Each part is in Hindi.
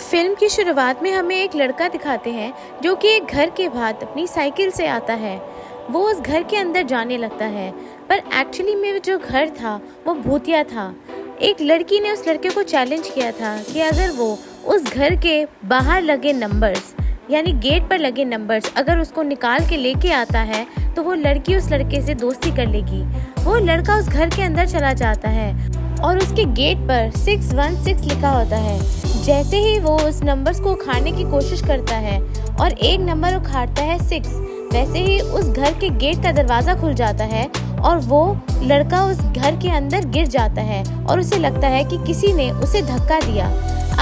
फिल्म की शुरुआत में हमें एक लड़का दिखाते हैं जो कि एक घर के बाहर अपनी साइकिल से आता है। वो उस घर के अंदर जाने लगता है, पर एक्चुअली में जो घर था वो भूतिया था। एक लड़की ने उस लड़के को चैलेंज किया था कि अगर वो उस घर के बाहर लगे नंबर्स यानी गेट पर लगे नंबर्स अगर उसको निकाल के लेके आता है तो वो लड़की उस लड़के से दोस्ती कर लेगी। वो लड़का उस घर के अंदर चला जाता है और उसके गेट पर 616 लिखा होता है। जैसे ही वो उस नंबर्स को उखाड़ने की कोशिश करता है और एक नंबर उखाड़ता है 6, वैसे ही उस घर के गेट का दरवाज़ा खुल जाता है और वो लड़का उस घर के अंदर गिर जाता है और उसे लगता है कि किसी ने उसे धक्का दिया।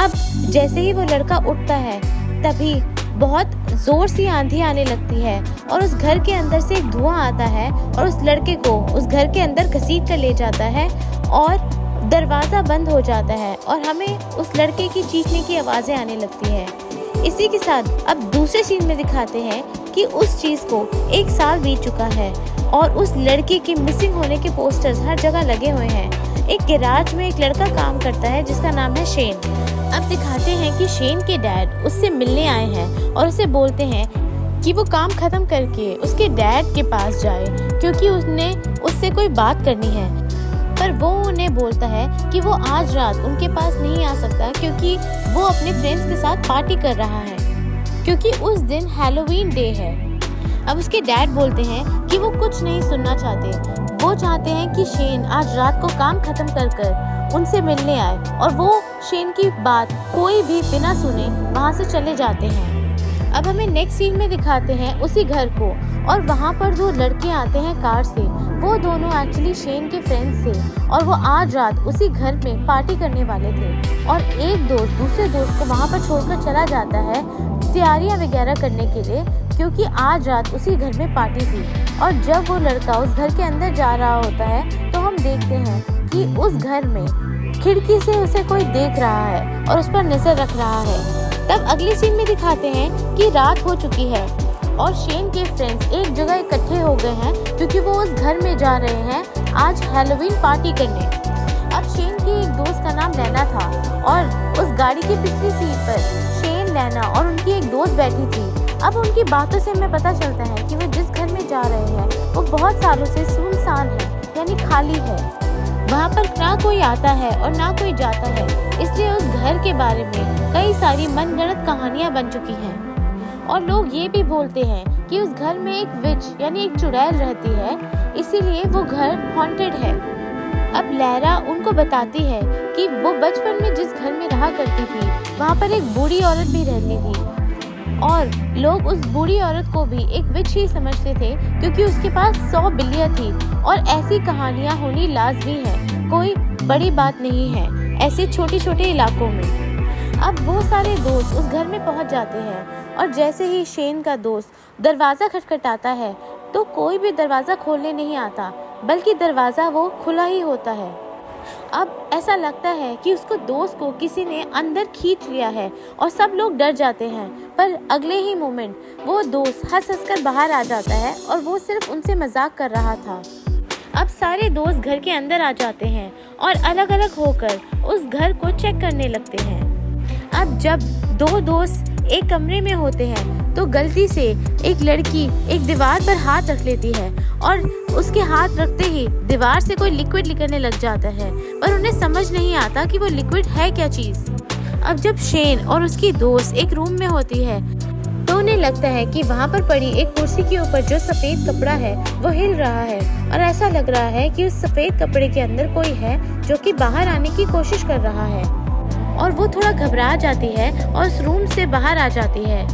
अब जैसे ही वो लड़का उठता है तभी बहुत ज़ोर से आंधी आने लगती है और उस घर के अंदर से एक धुआं आता है और उस लड़के को उस घर के अंदर घसीट कर ले जाता है और दरवाज़ा बंद हो जाता है और हमें उस लड़के की चीखने की आवाज़ें आने लगती है। इसी के साथ अब दूसरे सीन में दिखाते हैं कि उस चीज़ को 1 साल बीत चुका है और उस लड़के के मिसिंग होने के पोस्टर्स हर जगह लगे हुए हैं। एक गैराज में एक लड़का काम करता है जिसका नाम है शेन। अब दिखाते हैं कि शेन के डैड उससे मिलने आए हैं और उसे बोलते हैं कि वो काम ख़त्म करके उसके डैड के पास जाए क्योंकि उसने उससे कोई बात करनी है। पर वो उन्हें बोलता है कि वो आज रात उनके पास नहीं आ सकता क्योंकि वो अपने फ्रेंड्स के साथ पार्टी कर रहा है क्योंकि उस दिन हैलोवीन डे है। अब उसके डैड बोलते हैं कि वो कुछ नहीं सुनना चाहते। वो चाहते हैं कि शेन आज रात को काम खत्म कर उनसे मिलने आए और वो शेन की बात कोई भी बिना सुने वहाँ से चले जाते हैं। अब हमें नेक्स्ट सीन में दिखाते हैं उसी घर को और वहाँ पर 2 लड़के आते हैं कार से। वो दोनों एक्चुअली शेन के फ्रेंड्स थे और वो आज रात उसी घर में पार्टी करने वाले थे और एक दोस्त दूसरे दोस्त को वहाँ पर छोड़कर चला जाता है तैयारियाँ वगैरह करने के लिए क्योंकि आज रात उसी घर में पार्टी थी। और जब वो लड़का उस घर के अंदर जा रहा होता है तो हम देखते हैं कि उस घर में खिड़की से उसे कोई देख रहा है और उस पर नजर रख रहा है। तब अगले सीन में दिखाते हैं कि रात हो चुकी है और शेन के फ्रेंड्स एक जगह इकट्ठे हो गए हैं क्योंकि वो उस घर में जा रहे हैं आज हैलोवीन पार्टी करने। अब शेन की एक दोस्त का नाम लैना था और उस गाड़ी की पिछली सीट पर शेन, लैना और उनकी एक दोस्त बैठी थी। अब उनकी बातों से हमें पता चलता है कि वो जिस घर में जा रहे हैं वो बहुत सालों से सुनसान है यानी खाली है। वहाँ पर ना कोई आता है और ना कोई जाता है, इसलिए उस घर के बारे में कई सारी मनगढ़ंत कहानियाँ बन चुकी हैं और लोग ये भी बोलते हैं कि उस घर में एक विच यानी एक चुड़ैल रहती है, इसीलिए वो घर हॉन्टेड है। अब लैरा उनको बताती है कि वो बचपन में जिस घर में रहा करती थी वहाँ पर एक बूढ़ी औरत भी रहती थी और लोग उस बूढ़ी औरत को भी एक विच ही समझते थे क्योंकि उसके पास 100 बिल्लियाँ थी और ऐसी कहानियाँ होनी लाजमी है, कोई बड़ी बात नहीं है ऐसे छोटे छोटे इलाकों में। अब वो सारे दोस्त उस घर में पहुँच जाते हैं और जैसे ही शेन का दोस्त दरवाज़ा खटखटाता है तो कोई भी दरवाज़ा खोलने नहीं आता बल्कि दरवाज़ा वो खुला ही होता है। अब ऐसा लगता है कि उसको दोस्त को किसी ने अंदर खींच लिया है और सब लोग डर जाते हैं, पर अगले ही मोमेंट वो दोस्त हंस कर बाहर आ जाता है और वो सिर्फ उनसे मजाक कर रहा था। अब सारे दोस्त घर के अंदर आ जाते हैं और अलग अलग होकर उस घर को चेक करने लगते हैं। अब जब 2 दोस्त एक कमरे में होते हैं तो गलती से एक लड़की एक दीवार पर हाथ रख लेती है और उसके हाथ रखते ही दीवार से कोई लिक्विड निकलने लग जाता है, पर उन्हें समझ नहीं आता कि वो लिक्विड है क्या चीज़। अब जब शेन और उसकी दोस्त एक रूम में होती है तो उन्हें लगता है कि वहाँ पर पड़ी एक कुर्सी के ऊपर जो सफ़ेद कपड़ा है वो हिल रहा है और ऐसा लग रहा है कि उस सफ़ेद कपड़े के अंदर कोई है जो कि बाहर आने की कोशिश कर रहा है और वो थोड़ा घबरा जाती है और उस रूम से बाहर आ जाती है।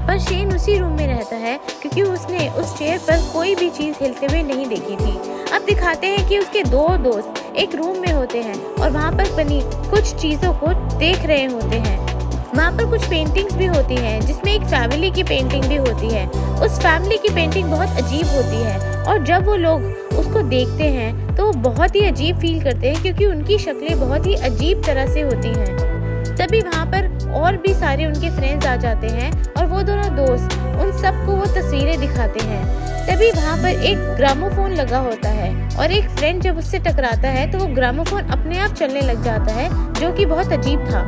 पर शेन उसी रूम में रहता है क्योंकि उसने उस चेयर पर कोई भी चीज़ हिलते हुए नहीं देखी थी। अब दिखाते हैं कि उसके 2 दोस्त एक रूम में होते हैं और वहाँ पर बनी कुछ चीज़ों को देख रहे होते हैं। वहाँ पर कुछ पेंटिंग्स भी होती हैं जिसमें एक फैमिली की पेंटिंग भी होती है। उस फैमिली की पेंटिंग बहुत अजीब होती है और जब वो लोग उसको देखते हैं तो बहुत ही अजीब फील करते हैं क्योंकि उनकी शक्लें बहुत ही अजीब तरह से होती हैं। तभी वहाँ पर और भी सारे उनके फ्रेंड्स आ जाते हैं और वो दोनों दोस्त उन सबको वो तस्वीरें दिखाते हैं। तभी वहाँ पर एक ग्रामोफोन लगा होता है और एक फ्रेंड जब उससे टकराता है तो वो ग्रामोफोन अपने आप चलने लग जाता है जो कि बहुत अजीब था।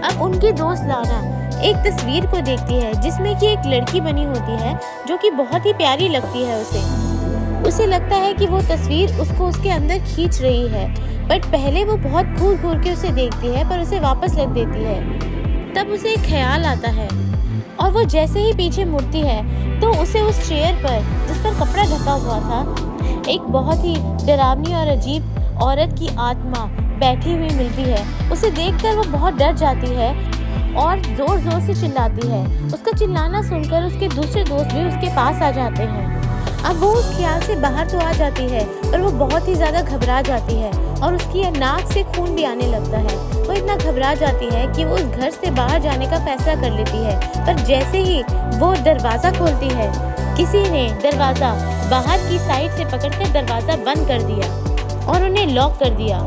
अब उनकी दोस्त लाना एक तस्वीर को देखती है जिसमें कि एक लड़की बनी होती है जो कि बहुत ही प्यारी लगती है उसे लगता है कि वो तस्वीर उसको उसके अंदर खींच रही है, बट पहले वो बहुत घूर घूर के उसे देखती है पर उसे वापस रख देती है। तब उसे एक ख्याल आता है और वो जैसे ही पीछे मुड़ती है तो उसे उस चेयर पर जिस पर कपड़ा ढका हुआ था एक बहुत ही डरावनी और अजीब औरत की आत्मा बैठी हुई मिलती है। उसे देखकर वो बहुत डर जाती है और जोर जोर से चिल्लाती है। उसका चिल्लाना सुनकर उसके दूसरे दोस्त भी उसके पास आ जाते हैं। अब वो उस ख्याल से बाहर तो आ जाती है पर वो बहुत ही ज़्यादा घबरा जाती है और उसकी नाक से खून भी आने लगता है। वो इतना घबरा जाती है कि वो उस घर से बाहर जाने का फैसला कर लेती है, पर जैसे ही वो दरवाज़ा खोलती है किसी ने दरवाज़ा बाहर की साइड से पकड़कर दरवाज़ा बंद कर दिया और उन्हें लॉक कर दिया।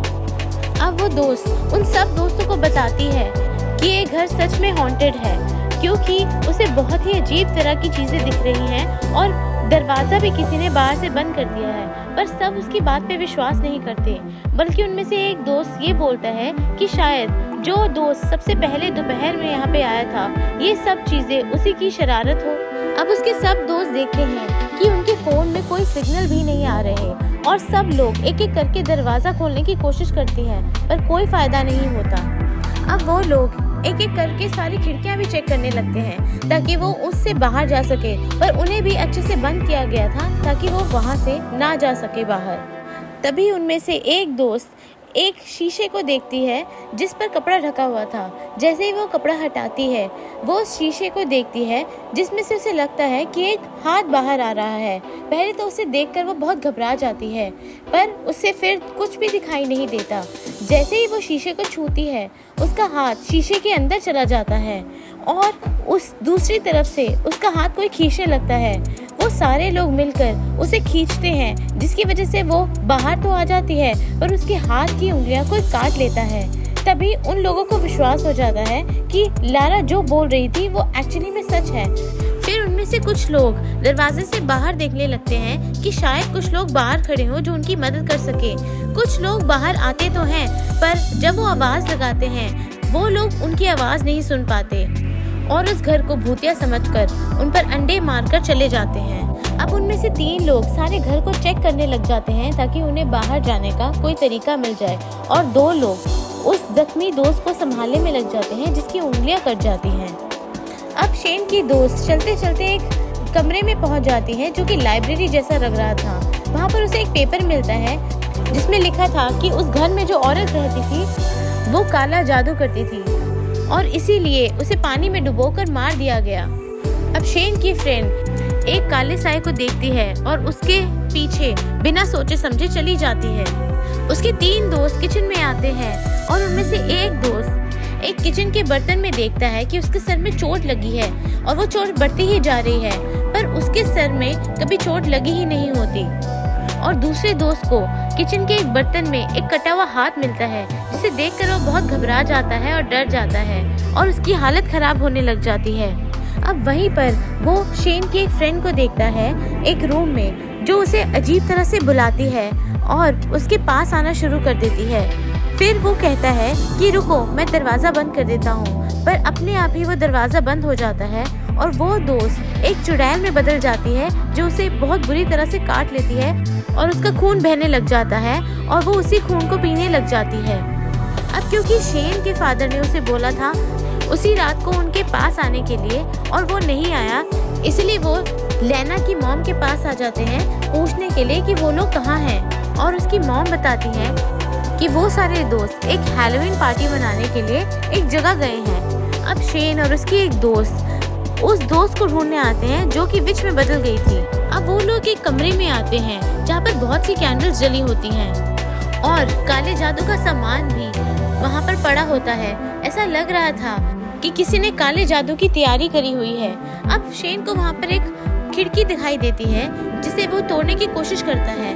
अब वो दोस्त उन सब दोस्तों को बताती है कि ये घर सच में हॉन्टेड है, क्योंकि उसे बहुत ही अजीब तरह की चीज़ें दिख रही हैं और दरवाज़ा भी किसी ने बाहर से बंद कर दिया है। पर सब उसकी बात पे विश्वास नहीं करते, बल्कि उनमें से एक दोस्त ये बोलता है कि शायद जो दोस्त सबसे पहले दोपहर में यहाँ पे आया था ये सब चीज़ें उसी की शरारत हो। अब उसके सब दोस्त देखते हैं कि उनके फ़ोन में कोई सिग्नल भी नहीं आ रहे और सब लोग एक एक करके दरवाज़ा खोलने की कोशिश करते हैं पर कोई फ़ायदा नहीं होता। अब वो लोग एक एक करके सारी खिड़कियां भी चेक करने लगते हैं ताकि वो उससे बाहर जा सके, पर उन्हें भी अच्छे से बंद किया गया था ताकि वो वहां से ना जा सके बाहर। तभी उनमें से एक दोस्त एक शीशे को देखती है जिस पर कपड़ा ढका हुआ था। जैसे ही वो कपड़ा हटाती है वो उस शीशे को देखती है जिसमें से उसे लगता है कि एक हाथ बाहर आ रहा है। पहले तो उसे देखकर वो बहुत घबरा जाती है पर उससे फिर कुछ भी दिखाई नहीं देता। जैसे ही वो शीशे को छूती है उसका हाथ शीशे के अंदर चला जाता है और उस दूसरी तरफ से उसका हाथ कोई खींचने लगता है। वो सारे लोग मिलकर उसे खींचते हैं जिसकी वजह से वो बाहर तो आ जाती है पर उसके हाथ की उंगलियां कोई काट लेता है। तभी उन लोगों को विश्वास हो जाता है कि लारा जो बोल रही थी वो एक्चुअली में सच है। फिर उनमें से कुछ लोग दरवाजे से बाहर देखने लगते हैं कि शायद कुछ लोग बाहर खड़े हों जो उनकी मदद कर सके। कुछ लोग बाहर आते तो हैं पर जब वो आवाज़ लगाते हैं वो लोग उनकी आवाज़ नहीं सुन पाते और उस घर को भूतिया समझकर उन पर अंडे मारकर चले जाते हैं। अब उनमें से 3 लोग सारे घर को चेक करने लग जाते हैं ताकि उन्हें बाहर जाने का कोई तरीका मिल जाए और 2 लोग उस जख्मी दोस्त को संभालने में लग जाते हैं जिसकी उंगलियां कट जाती हैं। अब शेन की दोस्त चलते चलते एक कमरे में पहुंच जाती है जो कि लाइब्रेरी जैसा लग रहा था। वहाँ पर उसे एक पेपर मिलता है जिसमें लिखा था कि उस घर में जो औरत रहती थी वो काला जादू करती थी और इसीलिए उसे पानी में डुबोकर मार दिया गया। अब शेन की फ्रेंड एक काले साए को देखती है और उसके पीछे बिना सोचे समझे चली जाती है। उसके 3 दोस्त किचन में आते हैं और उनमें से एक दोस्त एक किचन के बर्तन में देखता है कि उसके सर में चोट लगी है और वो चोट बढ़ती ही जा रही है पर उसके सर में कभी चोट लगी ही नहीं होती। और दूसरे दोस्त को किचन के एक बर्तन में एक कटा हुआ हाथ मिलता है जिसे देखकर वो बहुत घबरा जाता है और डर जाता है और उसकी हालत खराब होने लग जाती है। अब वहीं पर वो शेन की एक फ्रेंड को देखता है एक रूम में जो उसे अजीब तरह से बुलाती है और उसके पास आना शुरू कर देती है। फिर वो कहता है कि रुको मैं दरवाज़ा बंद कर देता हूँ, पर अपने आप ही वो दरवाज़ा बंद हो जाता है और वो दोस्त एक चुड़ैल में बदल जाती है जो उसे बहुत बुरी तरह से काट लेती है और उसका खून बहने लग जाता है और वो उसी खून को पीने लग जाती है। अब क्योंकि शेन के फादर ने उसे बोला था उसी रात को उनके पास आने के लिए और वो नहीं आया, इसलिए वो लेना की मॉम के पास आ जाते हैं पूछने के लिए कि वो लोग कहाँ हैं। और उसकी मॉम बताती है कि वो सारे दोस्त एक हैलोवीन पार्टी मनाने के लिए एक जगह गए हैं। अब शेन और उसकी एक दोस्त उस दोस्त को ढूंढने आते हैं जो कि विच में बदल गई थी। अब वो लोग एक कमरे में आते हैं जहाँ पर बहुत सी कैंडल्स जली होती हैं और काले जादू का सामान भी वहाँ पर पड़ा होता है। ऐसा लग रहा था कि किसी ने काले जादू की तैयारी करी हुई है। अब शेन को वहाँ पर एक खिड़की दिखाई देती है जिसे वो तोड़ने की कोशिश करता है।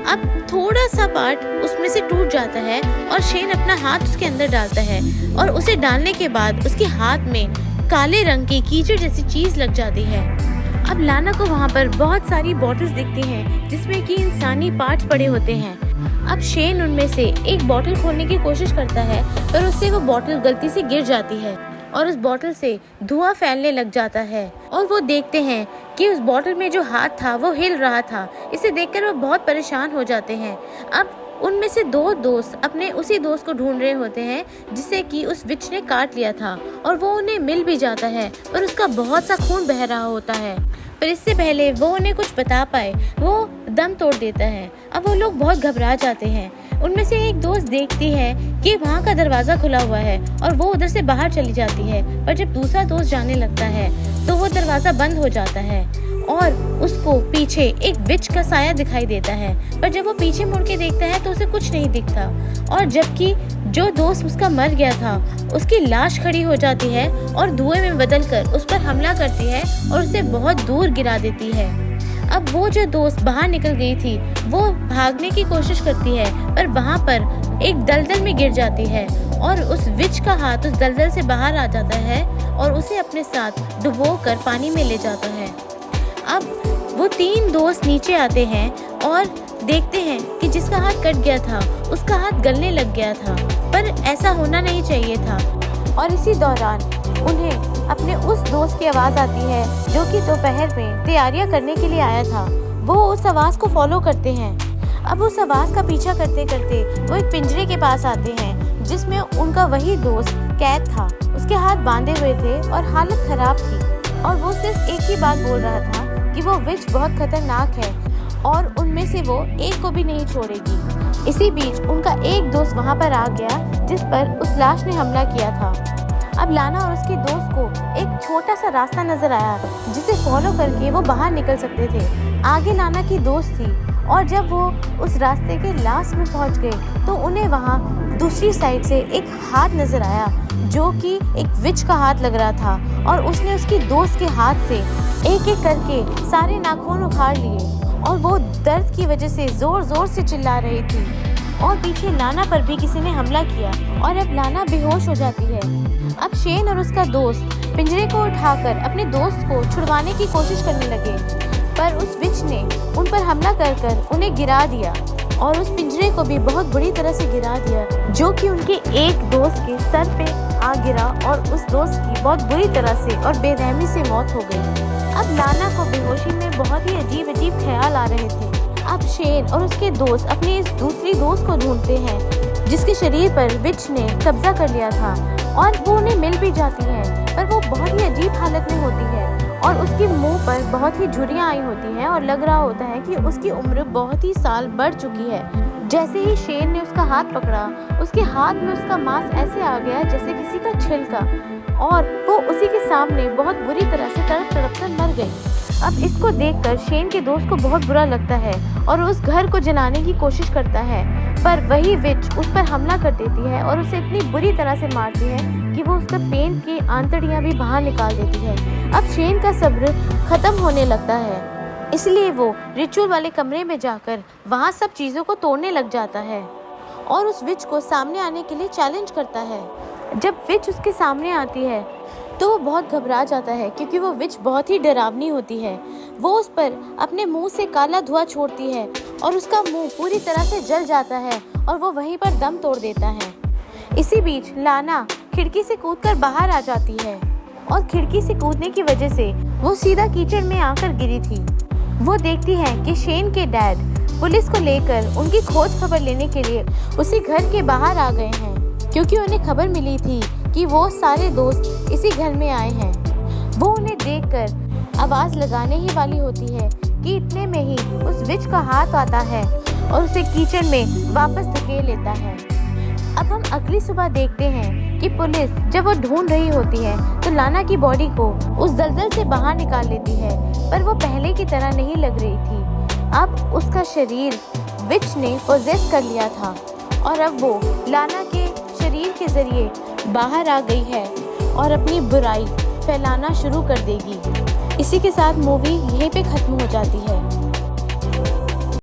अब थोड़ा सा पार्ट उसमें से टूट जाता है और शेन अपना हाथ उसके अंदर डालता है और उसे डालने के बाद उसके हाथ में काले रंग की कीचड़ जैसी चीज लग जाती है। अब लाना को वहाँ पर बहुत सारी बॉटल्स दिखती हैं जिसमें कि इंसानी पार्ट्स पड़े होते हैं। अब शेन उनमें से एक बॉटल खोलने की कोशिश करता है, पर उससे वो बॉटल गलती से गिर जाती है और उस बॉटल से धुआं फैलने लग जाता है। और वो देखते हैं कि उस बॉटल में जो हाथ था वो हिल रहा था। इसे देखकर वो बहुत परेशान हो जाते हैं। अब उनमें से दो दोस्त अपने उसी दोस्त को ढूंढ रहे होते हैं जिसे कि उस विच ने काट लिया था, और वो उन्हें मिल भी जाता है, पर उसका बहुत सा खून बह रहा होता है। पर इससे पहले वो उन्हें कुछ बता पाए वो दम तोड़ देता है। अब वो लोग बहुत घबरा जाते हैं। उनमें से एक दोस्त देखती है कि वहाँ का दरवाज़ा खुला हुआ है और वो उधर से बाहर चली जाती है, पर जब दूसरा दोस्त जाने लगता है तो वो दरवाज़ा बंद हो जाता है और उसको पीछे एक विच का साया दिखाई देता है। पर जब वो पीछे मुड़ के देखता है तो उसे कुछ नहीं दिखता, और जबकि जो दोस्त उसका मर गया था उसकी लाश खड़ी हो जाती है और धुएं में बदलकर उस पर हमला करती है और उसे बहुत दूर गिरा देती है। अब वो जो दोस्त बाहर निकल गई थी वो भागने की कोशिश करती है, पर वहाँ पर एक दलदल में गिर जाती है और उस विच का हाथ उस दलदल से बाहर आ जाता है और उसे अपने साथ डुबोकर पानी में ले जाता है। अब वो तीन दोस्त नीचे आते हैं और देखते हैं कि जिसका हाथ कट गया था उसका हाथ गलने लग गया था, पर ऐसा होना नहीं चाहिए था। और इसी दौरान उन्हें अपने उस दोस्त की आवाज़ आती है जो कि दोपहर में तैयारियां करने के लिए आया था। वो उस आवाज़ को फॉलो करते हैं। अब उस आवाज़ का पीछा करते करते वो एक पिंजरे के पास आते हैं जिसमें उनका वही दोस्त कैद था। उसके हाथ बांधे हुए थे और हालत खराब थी, और वो सिर्फ एक ही बात बोल रहा था कि वो विच बहुत खतरनाक है और उनमें से वो एक को भी नहीं छोड़ेगी। इसी बीच उनका एक दोस्त वहाँ पर आ गया जिस पर उस लाश ने हमला किया था। अब लाना और उसके दोस्त को एक छोटा सा रास्ता नजर आया जिसे फॉलो करके वो बाहर निकल सकते थे। आगे लाना की दोस्त थी, और जब वो उस रास्ते के लास्ट में पहुंच गए तो उन्हें वहाँ दूसरी साइड से एक हाथ नजर आया जो कि एक विच का हाथ लग रहा था, और उसने उसकी दोस्त के हाथ से एक एक करके सारे नाखून उखाड़ लिए और वो दर्द की वजह से जोर जोर से चिल्ला रही थी। और पीछे लाना पर भी किसी ने हमला किया और अब लाना बेहोश हो जाती है। अब शेन और उसका दोस्त पिंजरे को उठाकर अपने दोस्त को छुड़वाने की कोशिश करने लगे, पर उस विच ने उन पर हमला कर कर उन्हें गिरा दिया और उस पिंजरे को भी बहुत बुरी तरह से गिरा दिया, जो कि उनके एक दोस्त के सर पे आ गिरा और उस दोस्त की बहुत बुरी तरह से और बेरहमी से मौत हो गई। अब लाना को बेहोशी में बहुत ही अजीब अजीब ख्याल आ रहे थे। अब शेन और उसके दोस्त अपनी इस दूसरी दोस्त को ढूंढते हैं जिसके शरीर पर विच ने कब्जा कर लिया था, और वो उन्हें मिल भी जाती है, पर वो बहुत ही अजीब हालत में होती है और उसके मुंह पर बहुत ही झुर्रियाँ आई होती हैं और लग रहा होता है कि उसकी उम्र बहुत ही साल बढ़ चुकी है। जैसे ही शेन ने उसका हाथ पकड़ा, उसके हाथ में उसका मांस ऐसे आ गया जैसे किसी का छिलका, और वो उसी के सामने बहुत बुरी तरह से तड़प तड़प कर मर गई। अब इसको देखकर शेन के दोस्त को बहुत बुरा लगता है और उस घर को जलाने की कोशिश करता है, पर वही विच उस पर हमला कर देती है और उसे इतनी बुरी तरह से मारती है कि वो उसका पेन की आंतड़ियाँ भी बाहर निकाल देती है। अब शेन का सब्र खत्म होने लगता है, इसलिए वो रिचुअल वाले कमरे में जाकर वहाँ सब चीज़ों को तोड़ने लग जाता है और उस विच को सामने आने के लिए चैलेंज करता है। जब विच उसके सामने आती है तो वो बहुत घबरा जाता है क्योंकि वो विच बहुत ही डरावनी होती है। वो उस पर अपने मुंह से काला धुआं छोड़ती है और उसका मुंह पूरी तरह से जल जाता है और वो वहीं पर दम तोड़ देता है। इसी बीच लाना खिड़की से कूदकर बाहर आ जाती है और खिड़की से कूदने की वजह से वो सीधा कीचड़ में आकर गिरी थी। वो देखती है कि शेन के डैड पुलिस को लेकर उनकी खोज खबर लेने के लिए उसी घर के बाहर आ गए हैं, क्योंकि उन्हें खबर मिली थी कि वो सारे दोस्त इसी घर में आए हैं। वो उन्हें देखकर आवाज़ लगाने ही वाली होती है कि इतने में ही उस विच का हाथ आता है और उसे कीचड़ में वापस धकेल लेता है। अब हम अगली सुबह देखते हैं कि पुलिस जब वो ढूंढ रही होती है तो लाना की बॉडी को उस दलदल से बाहर निकाल लेती है, पर वो पहले की तरह नहीं लग रही थी। अब उसका शरीर विच ने पोजेस कर लिया था और अब वो लाना के शरीर के जरिए बाहर आ गई है और अपनी बुराई फैलाना शुरू कर देगी। इसी के साथ मूवी यहीं पे ख़त्म हो जाती है।